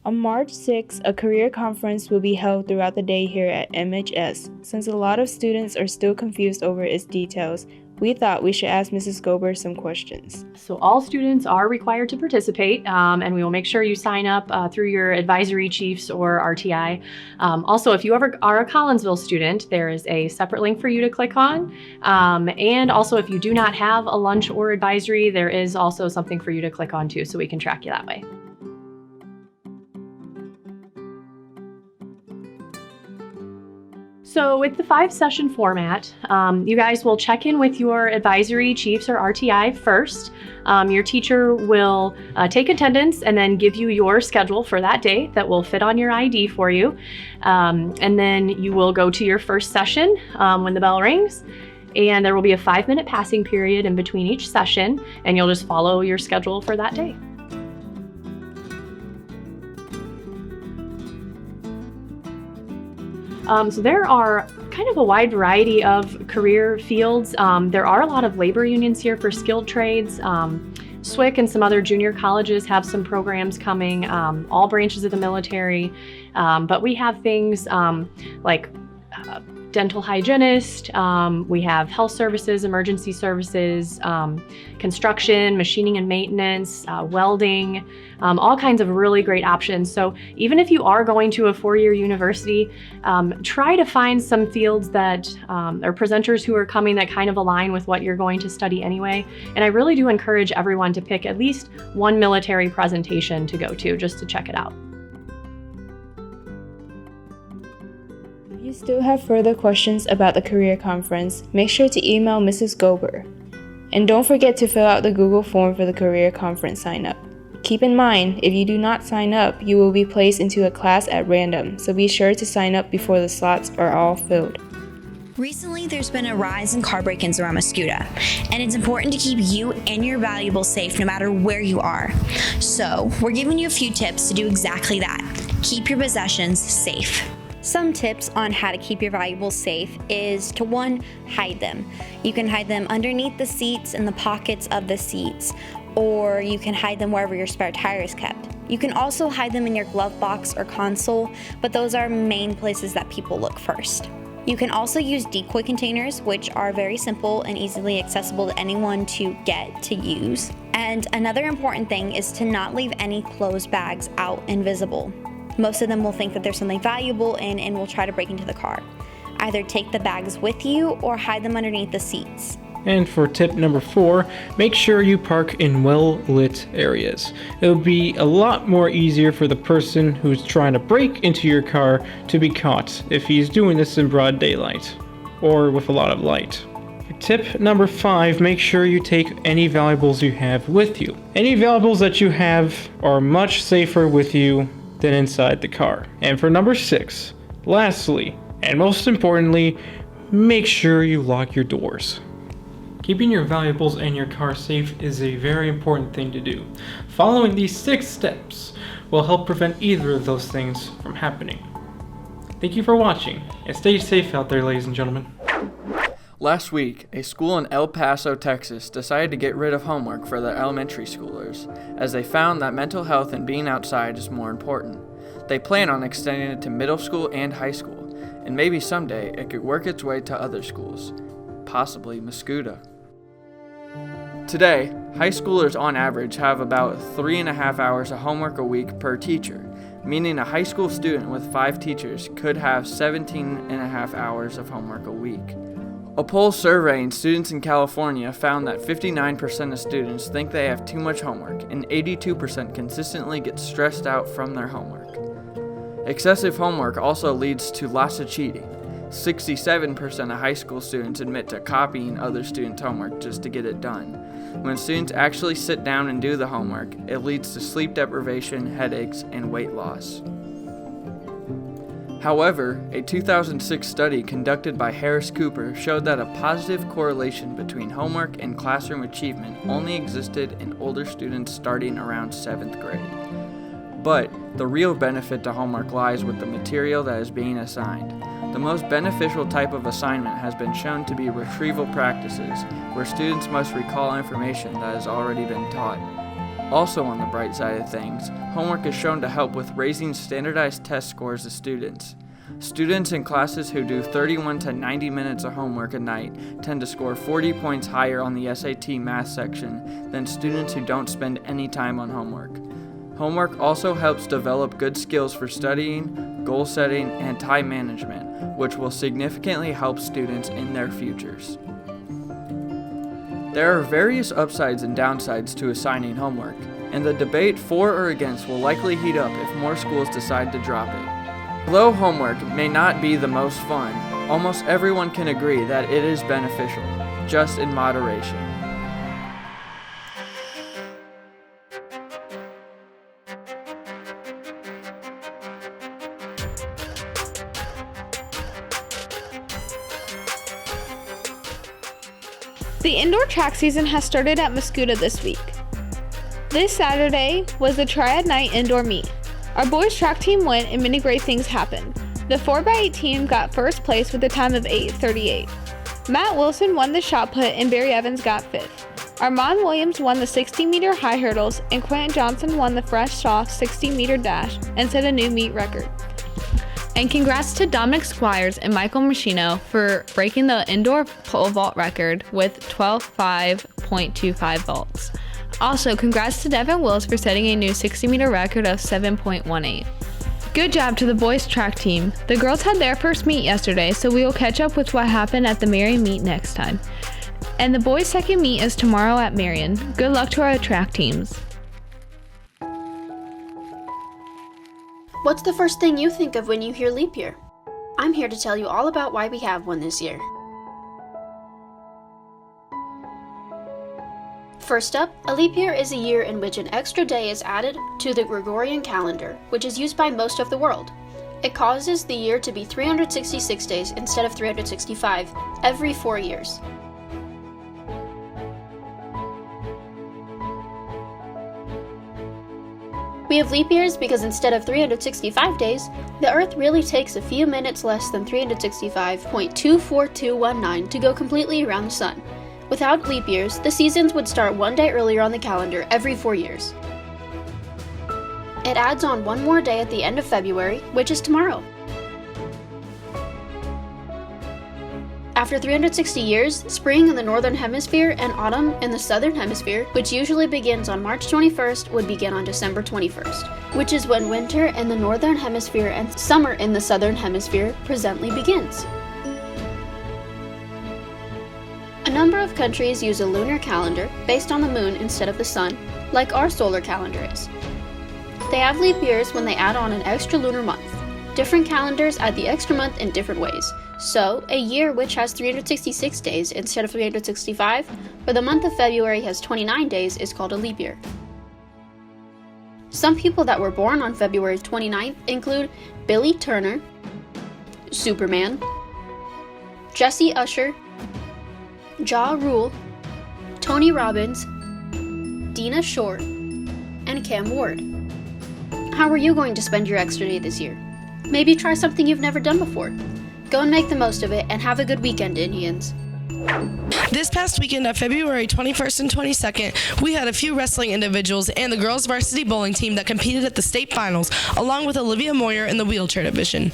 On March 6, a career conference will be held throughout the day here at MHS. Since a lot of students are still confused over its details, we thought we should ask Mrs. Gober some questions. So all students are required to participate, and we will make sure you sign up through your advisory chiefs or RTI. Also, if you ever are a Collinsville student, there is a separate link for you to click on. And also, if you do not have a lunch or advisory, there is also something for you to click on too, so we can track you that way. So with the 5-session format, you guys will check in with your advisory chiefs or RTI first. Your teacher will take attendance and then give you your schedule for that day that will fit on your ID for you. And then you will go to your first session when the bell rings. And there will be a 5-minute passing period in between each session, and you'll just follow your schedule for that day. So there are kind of a wide variety of career fields. There are a lot of labor unions here for skilled trades. SWIC and some other junior colleges have some programs coming, all branches of the military. But we have things like dental hygienist, we have health services, emergency services, construction, machining and maintenance, welding, all kinds of really great options. So even if you are going to a 4-year university, try to find some fields that, or presenters who are coming that kind of align with what you're going to study anyway. And I really do encourage everyone to pick at least one military presentation to go to just to check it out. If you still have further questions about the career conference, make sure to email Mrs. Gober. And don't forget to fill out the Google form for the career conference sign-up. Keep in mind, if you do not sign up, you will be placed into a class at random, so be sure to sign up before the slots are all filled. Recently, there's been a rise in car break-ins around Mascoutah, and it's important to keep you and your valuables safe no matter where you are. So, we're giving you a few tips to do exactly that. Keep your possessions safe. Some tips on how to keep your valuables safe is to 1, hide them. You can hide them underneath the seats and the pockets of the seats, or you can hide them wherever your spare tire is kept. You can also hide them in your glove box or console, but those are main places that people look first. You can also use decoy containers, which are very simple and easily accessible to anyone to get to use. And another important thing is to not leave any clothes bags out and visible. Most of them will think that there's something valuable in and will try to break into the car. Either take the bags with you or hide them underneath the seats. And for tip number 4, make sure you park in well-lit areas. It will be a lot more easier for the person who's trying to break into your car to be caught if he's doing this in broad daylight or with a lot of light. For tip number 5, make sure you take any valuables you have with you. Any valuables that you have are much safer with you than inside the car. And for number 6, lastly, and most importantly, make sure you lock your doors. Keeping your valuables and your car safe is a very important thing to do. Following these 6 steps will help prevent either of those things from happening. Thank you for watching, and stay safe out there, ladies and gentlemen. Last week, a school in El Paso, Texas decided to get rid of homework for their elementary schoolers, as they found that mental health and being outside is more important. They plan on extending it to middle school and high school, and maybe someday it could work its way to other schools, possibly Mascoutah. Today, high schoolers on average have about 3.5 hours of homework a week per teacher, meaning a high school student with 5 teachers could have 17.5 hours of homework a week. A poll surveying students in California found that 59% of students think they have too much homework, and 82% consistently get stressed out from their homework. Excessive homework also leads to lots of cheating. 67% of high school students admit to copying other students' homework just to get it done. When students actually sit down and do the homework, it leads to sleep deprivation, headaches, and weight loss. However, a 2006 study conducted by Harris Cooper showed that a positive correlation between homework and classroom achievement only existed in older students starting around 7th grade. But the real benefit to homework lies with the material that is being assigned. The most beneficial type of assignment has been shown to be retrieval practices, where students must recall information that has already been taught. Also on the bright side of things, homework is shown to help with raising standardized test scores of students. Students in classes who do 31 to 90 minutes of homework a night tend to score 40 points higher on the SAT math section than students who don't spend any time on homework. Homework also helps develop good skills for studying, goal setting, and time management, which will significantly help students in their futures. There are various upsides and downsides to assigning homework, and the debate for or against will likely heat up if more schools decide to drop it. Although homework may not be the most fun, almost everyone can agree that it is beneficial, just in moderation. The indoor track season has started at Mascoutah this week. This Saturday was the Triad Night indoor meet. Our boys track team went and many great things happened. The 4x8 team got first place with a time of 8:38. Matt Wilson won the shot put and Barry Evans got 5th. Armand Williams won the 60-meter high hurdles and Quentin Johnson won the fresh soft 60-meter dash and set a new meet record. And congrats to Dominic Squires and Michael Machino for breaking the indoor pole vault record with 12.5.25 vaults. Also, congrats to Devin Wills for setting a new 60-meter record of 7.18. Good job to the boys track team. The girls had their first meet yesterday, so we will catch up with what happened at the Marion meet next time. And the boys' second meet is tomorrow at Marion. Good luck to our track teams. What's the first thing you think of when you hear leap year? I'm here to tell you all about why we have one this year. First up, a leap year is a year in which an extra day is added to the Gregorian calendar, which is used by most of the world. It causes the year to be 366 days instead of 365 every 4 years. We have leap years because instead of 365 days, the Earth really takes a few minutes less than 365.24219 to go completely around the Sun. Without leap years, the seasons would start one day earlier on the calendar every 4 years. It adds on one more day at the end of February, which is tomorrow. After 360 years, spring in the Northern Hemisphere and autumn in the Southern Hemisphere, which usually begins on March 21st, would begin on December 21st, which is when winter in the Northern Hemisphere and summer in the Southern Hemisphere presently begins. A number of countries use a lunar calendar based on the moon instead of the sun, like our solar calendar is. They have leap years when they add on an extra lunar month. Different calendars add the extra month in different ways. So, a year which has 366 days instead of 365, or the month of February has 29 days, is called a leap year. Some people that were born on February 29th include Billy Turner, Superman, Jesse Usher, Ja Rule, Tony Robbins, Dina Shore, and Cam Ward. How are you going to spend your extra day this year? Maybe try something you've never done before. Go and make the most of it and have a good weekend, Indians. This past weekend of February 21st and 22nd, we had a few wrestling individuals and the girls varsity bowling team that competed at the state finals, along with Olivia Moyer in the wheelchair division.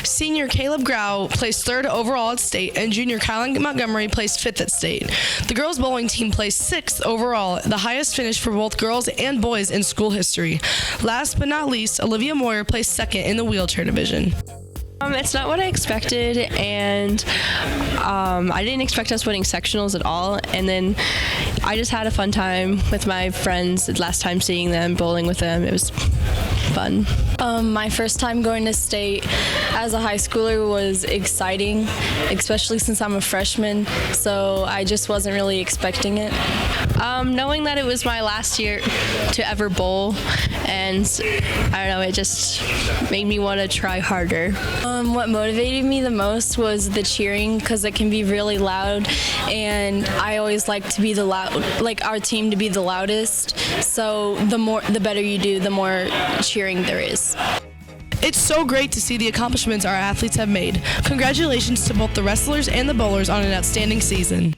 Senior Caleb Grau placed 3rd overall at state, and junior Kylan Montgomery placed 5th at state. The girls bowling team placed 6th overall, the highest finish for both girls and boys in school history. Last but not least, Olivia Moyer placed 2nd in the wheelchair division. It's not what I expected, and I didn't expect us winning sectionals at all, and then I just had a fun time with my friends last time seeing them, bowling with them. It was fun. My first time going to state as a high schooler was exciting, especially since I'm a freshman, so I just wasn't really expecting it. Knowing that it was my last year to ever bowl, and I don't know, it just made me want to try harder. What motivated me the most was the cheering, because it can be really loud, and I always like to be our team to be the loudest. So the better you do, the more cheering there is. It's so great to see the accomplishments our athletes have made. Congratulations to both the wrestlers and the bowlers on an outstanding season.